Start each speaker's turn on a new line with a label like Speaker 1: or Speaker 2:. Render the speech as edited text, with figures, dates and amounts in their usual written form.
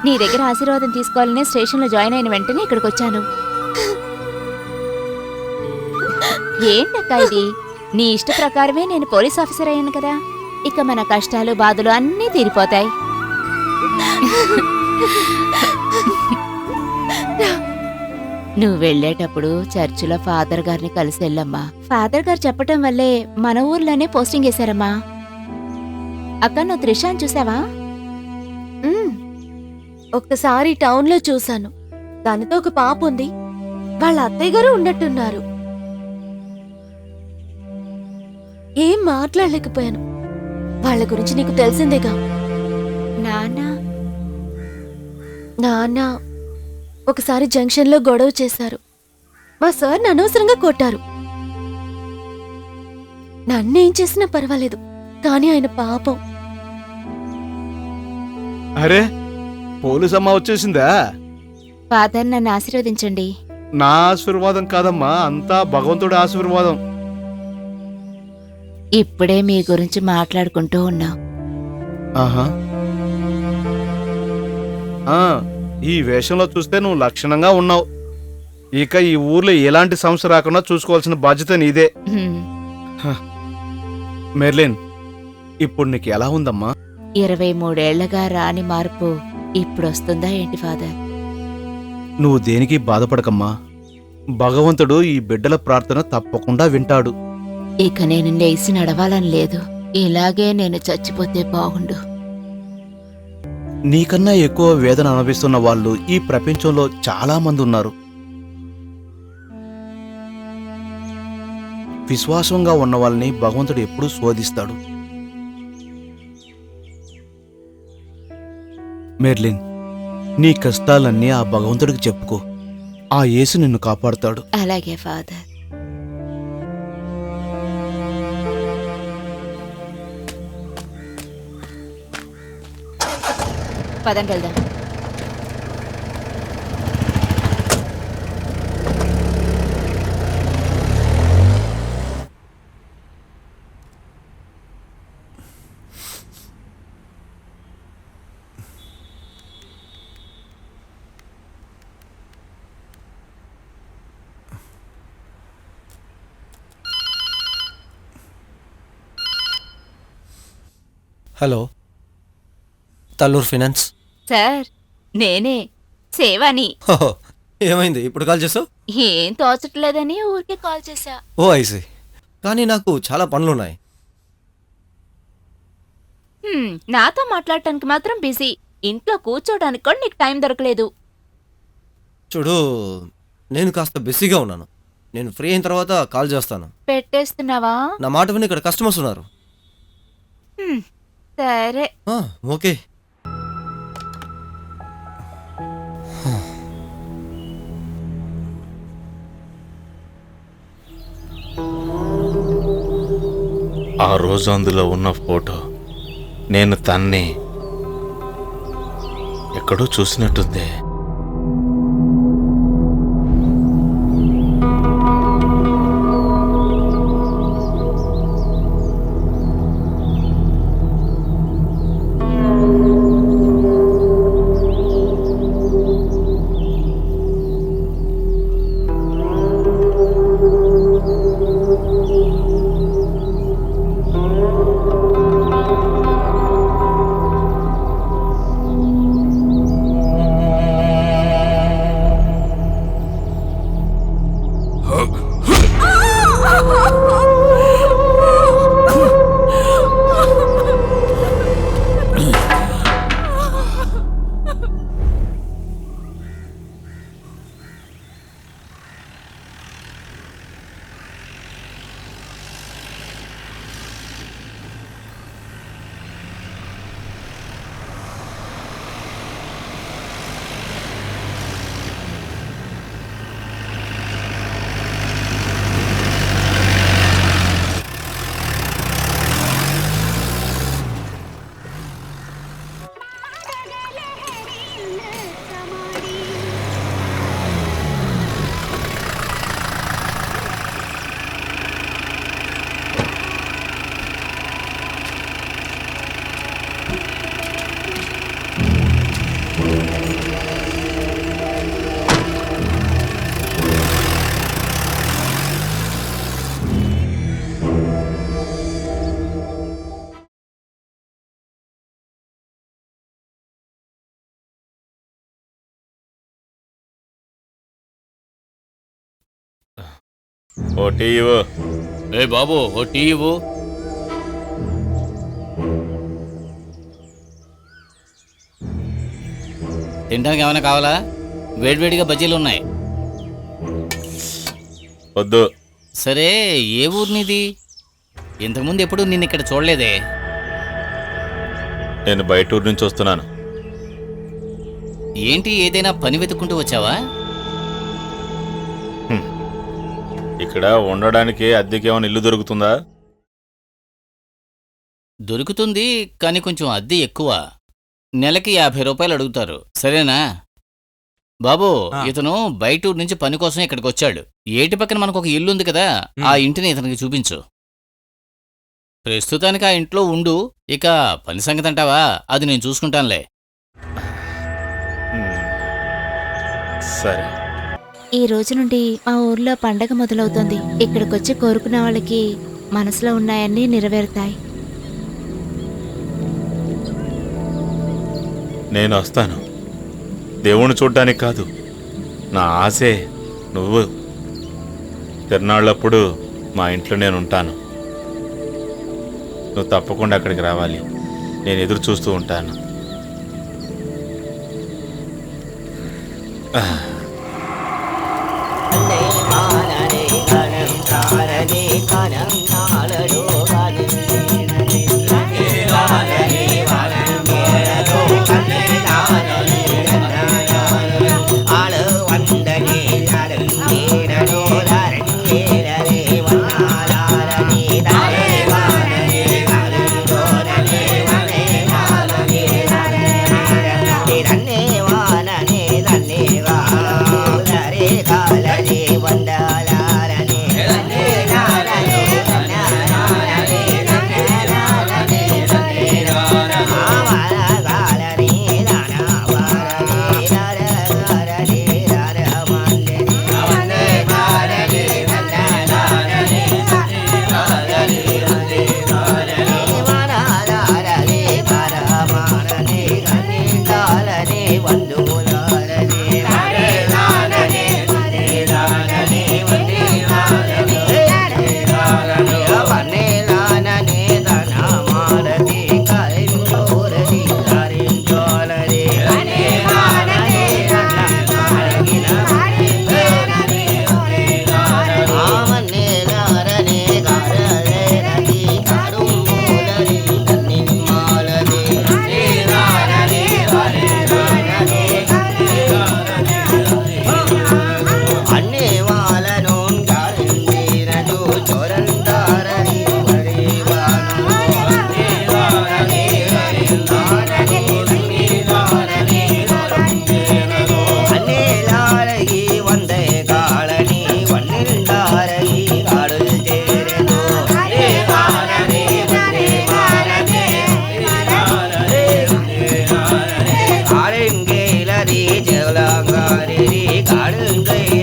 Speaker 1: నీ దగ్గర ఆశీర్వాదం తీసుకోవాలనే స్టేషన్లో జాయిన్ అయిన వెంటనే ఇక్కడికి వచ్చాను. ఏంటక్క ఇది? నీ ఇష్ట ప్రకారమే నేను పోలీస్ ఆఫీసర్ అయ్యాను కదా. ఇక మన కష్టాలు బాధలు అన్నీ తీరిపోతాయి. నువ్వు వెళ్ళేటప్పుడు చర్చిలో ఫాదర్ గారిని కలిసి వెళ్ళమ్మా. ఫాదర్ గారు చెప్పటం వల్లే మన ఊర్లోనే పోస్టింగ్ వేశారమ్మా. అక్క, నువ్వు త్రిషాని చూసావా?
Speaker 2: ఒక్కసారి టౌన్లో చూశాను. దానితో ఒక పాప ఉంది. వాళ్ళ అత్తయ్య గారు ఉన్నట్టున్నారు. ఏం మాట్లాడలేకపోయాను. వాళ్ళ గురించి నీకు తెలిసిందేగా. నాన్న ఒకసారి జంక్షన్లో గొడవ చేశారు. మా సార్ని అనవసరంగా కొట్టారు. నన్నేం చేసినా పర్వాలేదు, కానీ ఆయన పాపం.
Speaker 3: అరే, పోలీసమ్మ వచ్చేసిందా?
Speaker 1: ఫాదర్, నన్ను ఆశీర్వదించండి.
Speaker 3: నా ఆశీర్వాదం కాదమ్మా, అంతా భగవంతుడి ఆశీర్వాదం.
Speaker 1: ఇప్పుడే మీ గురించి మాట్లాడుకుంటూ ఉన్నాం.
Speaker 3: ఆహా, ఈ వేషంలో చూస్తే నువ్వు లక్షణంగా ఉన్నావు. ఇక ఈ ఊర్లో ఎలాంటి సమస్య రాకుండా చూసుకోవాల్సిన బాధ్యత నీదే. మెర్లిన్, ఇప్పుడు నీకు ఎలా ఉందమ్మా?
Speaker 1: 23 ఏళ్లగా రాని మార్పు ఇప్పుడొస్తుందా ఏంటి ఫాదర్?
Speaker 3: నువ్వు దేనికి బాధపడకమ్మా. భగవంతుడు ఈ బిడ్డల ప్రార్థన తప్పకుండా వింటాడు.
Speaker 1: ఇక నేను లేచి నడవాలని లేదు. ఇలాగే నేను చచ్చిపోతే బాగుండు.
Speaker 3: నీకన్నా ఎక్కువ వేదన అనుభవిస్తున్న వాళ్ళు ఈ ప్రపంచంలో చాలా మంది ఉన్నారు. విశ్వాసంగా ఉన్న వాళ్ళని భగవంతుడు ఎప్పుడూ శోధిస్తాడు. మెర్లిన్, నీ కష్టాలన్నీ ఆ భగవంతుడికి చెప్పుకో. ఆ యేసు నిన్ను కాపాడుతాడు.
Speaker 1: అలాగే ఫాదర్. పదండి వెళ్దాం.
Speaker 4: Hello, Talluru finance.
Speaker 1: సార్, నేనే సేవాని.
Speaker 4: ఏమైంది ఇప్పుడు కాల్ చేసావు?
Speaker 1: ఏం తోచట్లేదని ఊరికే కాల్ చేశా.
Speaker 4: ఓ ఐసి. కానీ నాకు చాలా పనులున్నాయి.
Speaker 1: నాతో మాట్లాడటానికి మాత్రం బిజీ. ఇంట్లో కూర్చోడానికి కూడా నీకు టైం దొరకలేదు.
Speaker 4: చూడు, నేను కాస్త బిజీగా ఉన్నాను. నేను ఫ్రీ అయిన తర్వాత కాల్ చేస్తాను.
Speaker 1: పెట్టేస్తున్నావా?
Speaker 4: నా మాట విని ఇక్కడ కస్టమర్స్ ఉన్నారు.
Speaker 1: సరే.
Speaker 4: ఓకే.
Speaker 5: ఆ రోజు అందులో ఉన్న ఫోటో నేను తన్ని ఎక్కడో చూసినట్టుంది. ఓ టీ ఇవ్వు.
Speaker 6: ఏ బాబు ఓ టీ ఇవ్వు. తినడానికి ఏమైనా కావాలా? వేడివేడిగా బజ్జీలు ఉన్నాయి.
Speaker 5: వద్దు.
Speaker 6: సరే, ఏ ఊరు నీది? ఇంతకుముందు ఎప్పుడు నిన్ను ఇక్కడ చూడలేదే.
Speaker 5: నేను బయట ఊరు నుంచి వస్తున్నాను.
Speaker 6: ఏంటి, ఏదైనా పని వెతుక్కుంటూ వచ్చావా?
Speaker 5: ఇక్కడ ఉండడానికి అద్దెకేమైనా ఇల్లు దొరుకుతుందా?
Speaker 6: దొరుకుతుంది, కానీ కొంచెం అద్దె ఎక్కువ. నెలకి 50 రూపాయలు అడుగుతారు. సరేనా? బాబు, ఇతను బయట ఊరు నుంచి పని కోసం ఇక్కడికి వచ్చాడు. ఏటి పక్కన మనకు ఒక ఇల్లు ఉంది కదా, ఆ ఇంటిని ఇతనికి చూపించు. ప్రస్తుతానికి ఆ ఇంట్లో ఉండు. ఇక పని సంగతి అంటావా, అది నేను చూసుకుంటానులే.
Speaker 5: సరే.
Speaker 1: ఈ రోజు నుండి మా ఊర్లో పండగ మొదలవుతోంది. ఇక్కడికొచ్చి కోరుకున్న వాళ్ళకి మనసులో ఉన్నాయన్నీ నెరవేరుతాయి.
Speaker 5: నేను వస్తాను. దేవుణ్ణి చూడ్డానికి కాదు, నా ఆశే నువ్వు. తిరునాళ్ళప్పుడు మా ఇంట్లో నేను ఉంటాను. నువ్వు తప్పకుండా అక్కడికి రావాలి. నేను ఎదురు చూస్తూ ఉంటాను.
Speaker 7: నే కాననే కనం తారనే కనం